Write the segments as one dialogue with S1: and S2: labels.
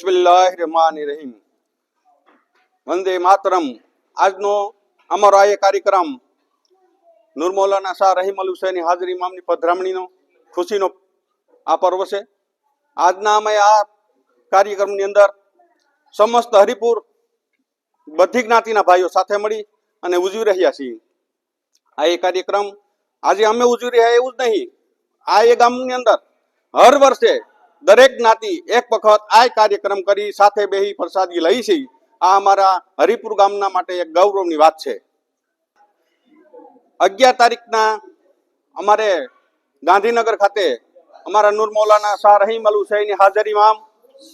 S1: બિસ્મિલ્લાહિર્રહમાનિર્રહીમ. વંદે માતરમ. આજનો અમારો આ કાર્યક્રમ નૂર મૌલાના શાહ રહીમ અલ હુસૈની હાજરી ઇમામની પધરામણીનો ખુશીનો આ પર્વ છે. આજના અમે આ કાર્યક્રમની અંદર સમસ્ત હરિપુર બધી જ્ઞાતિના ભાઈઓ સાથે મળી અને ઉજવી રહ્યા છીએ. આ એ કાર્યક્રમ આજે અમે ઉજવી રહ્યા એવું જ નહીં, આ એ ગામની અંદર હર વર્ષે દરેક જ્ઞાતિ એક વખત આ કાર્યક્રમ કરી સાથે બેહી પ્રસાદી લઈ છે. આ અમારા હરિપુર ગામના માટે એક ગૌરવની વાત છે. 11 તારીખના અમારે ગાંધીનગર ખાતે અમારા નૂર મૌલાના શાહ રહીમ અલ હુસૈની હાજરી ઇમામ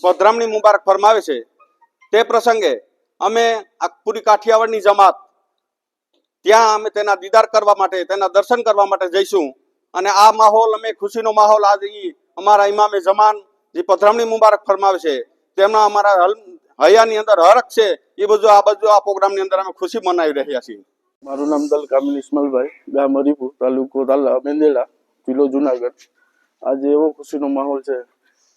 S1: પધરામણી મુબારક ફરમાવે છે. તે પ્રસંગે અમે આ પૂરી કાઠિયાવાડની જમાત ત્યાં અમે તેના દીદાર કરવા માટે, તેના દર્શન કરવા માટે જઈશું. અને આ માહોલ, અમે ખુશીનો માહોલ આજે અમારા ઇમામે જમાન જે પધરામણી મુબારક ફરમાવે છે તેમના અમારા હયાની અંદર હરખ છે. એ બધું આ પ્રોગ્રામની અંદર અમે ખુશી મનાવી રહ્યા છીએ.
S2: મારું નામ દલ કામિલ ઇસ્માઇલભાઈ, ગામ હરિપુર, તાલુકો તાલા મેંદેલા, જિલ્લો જુનાગઢ. આજે એવો ખુશીનો માહોલ છે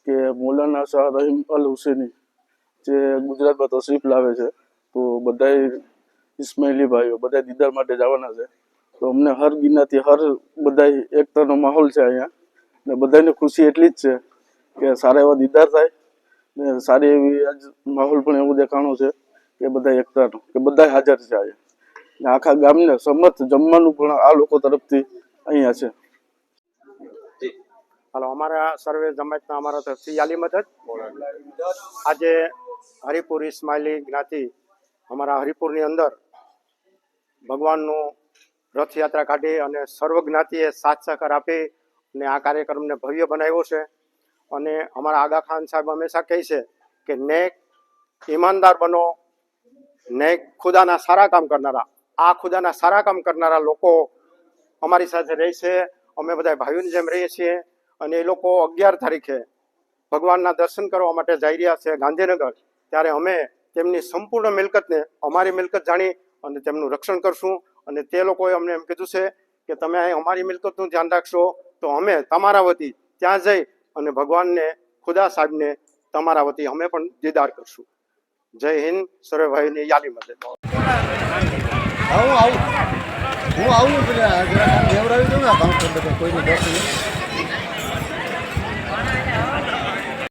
S2: કે મૌલાના શાહ રહીમ અલ હુસૈની જે ગુજરાતમાં તશરીફ લાવે છે, તો બધા ઇસ્માઇલી ભાઈઓ બધા દીદાર માટે જવાના છે. તો અમને હર ગિનાથી બધા એકતાનો માહોલ છે અહીંયા, ને બધાની ખુશી એટલી જ છે કે સારા એવા દીદાર થાય ને સારી એવી આજ માહોલ પણ એવું દેખાણું છે કે બધા એકતાનો, કે બધા હાજર છે અહીંયા. ને આખા ગામને સમર્થ જમવાનું પણ આ લોકો તરફથી અહીંયા છે.
S3: હાલો, અમારા સર્વે જમાતના અમારા તરફથી યાલી મદદ. આજે હરિપુર ઇસ્માઇલી જ્ઞાતિ અમારા હરિપુરની અંદર ભગવાનનું રથયાત્રા કાઢી અને સર્વ જ્ઞાતિએ સાથ સહકાર આપી અને આ કાર્યક્રમને ભવ્ય બનાવ્યો છે. અને અમારા આગા ખાન સાહેબ હંમેશા કહે છે કે નેક ઈમાનદાર બનો, નેક ખુદાના સારા કામ કરનારા. આ ખુદાના સારા કામ કરનારા લોકો અમારી સાથે રહે છે. અમે બધા ભાઈઓની જેમ રહીએ છીએ. અને એ લોકો 11 તારીખે ભગવાનના દર્શન કરવા માટે જઈ રહ્યા છે ગાંધીનગર. ત્યારે અમે તેમની સંપૂર્ણ મિલકતને અમારી મિલકત જાણી અને તેમનું રક્ષણ કરશું. અને તે લોકોએ અમને એમ કીધું છે કે તમે અહીં અમારી મિલકતનું ધ્યાન રાખશો તો અમે તમારા વતી ત્યાં જઈ અને ભગવાનને, ખુદા સાહેબને તમારા વતી અમે પણ દીદાર કરશું. જય હિન્દ. સર્વે ભાઈની યાલી મદદ.
S4: હું આવું